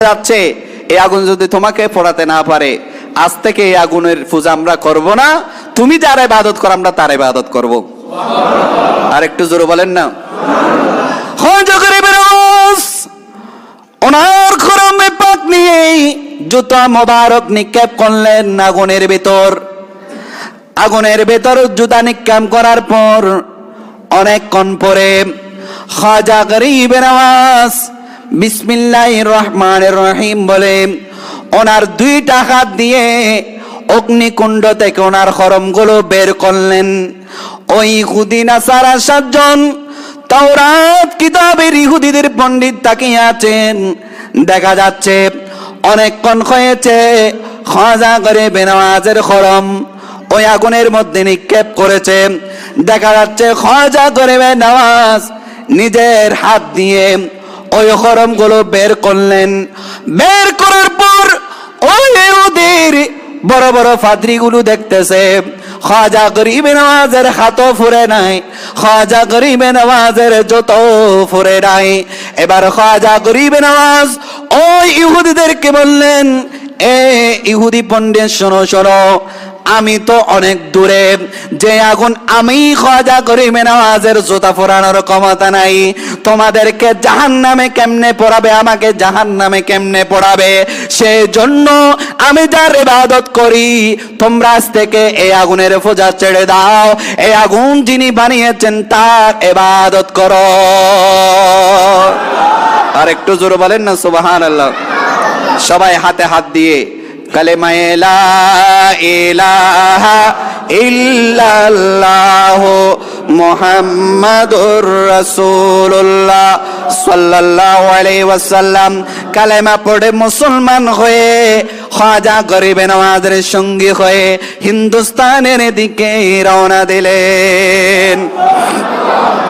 যাচ্ছে, এই আগুন যদি তোমাকে পোড়াতে না পারে, আজ থেকে এই আগুনের পূজা আমরা করব না, তুমি যার ইবাদত করো আমরা তার ইবাদত করব। আর একটু জোরে বলেন না। ওনার খরমে পাক নিয়ে জুতা মোবারক নিক্ষেপ করলেন আগুনের ভিতর। আগুনের ভেতর জুতা নিক্ষেপ করার পর অনেকক্ষণ পরে খাজা গরিব নওয়াজ বিসমিল্লাহির রহমানির রহিম বলে ওনার দুইটা হাত দিয়ে অগ্নিকুণ্ড থেকে ওনার খরমগুলো বের করলেন। ওই ইহুদি নাসারা 7 জন তাওরাত কিতাবের ইহুদিদের পণ্ডিত তাকিয়ে আছেন। দেখা যাচ্ছে অনেকক্ষণ হয়েছে খাজা গরিব নওয়াজের খরম ওই আগুনের মধ্যে নিক্ষেপ করেছে। দেখা যাচ্ছে খাজা গরিব নওয়াজ নিজের হাত দিয়ে ওই খরমগুলো বের করলেন। বের করার পর ওই ইহুদির বড় বড় পাদ্রীগুলো দেখতেছে খাজা গরিব নওয়াজের হাতও ফুরে নাই, খাজা গরিব নওয়াজের জুতো ফুরে নাই। এবার খাজা গরিব নওয়াজ ওই ইহুদিদেরকে বললেন, এ ইহুদি পণ্ডিত শোনো শোনো, আমি তো অনেক দূরে, যে আগুন আমি খাজা গরিব নওয়াজের জুতা ফোরানোর ক্ষমতা নাই, তোমাদেরকে জাহান্নামে কেমনে পড়াবে, আমাকে জাহান্নামে কেমনে পড়াবে, সেই জন্য আমি যার ইবাদত করি তোমরা আজ থেকে এই আগুনের পূজা ছেড়ে দাও, এই আগুন যিনি বানিয়েছেন তার ইবাদত করো। আর একটু জোরে বলেন না সুবহানাল্লাহ। সবাই হাতে হাত দিয়ে কালেমা লা ইলাহা ইল্লাল্লাহ মুহাম্মাদুর রাসূলুল্লাহ সাল্লাল্লাহু আলাইহি ওয়াসাল্লাম কালেমা পড়ে মুসলমান হয়ে খাজা গরিব নওয়াজের সঙ্গী হয়ে হিন্দুস্তানের দিকে রওনা দিলেন।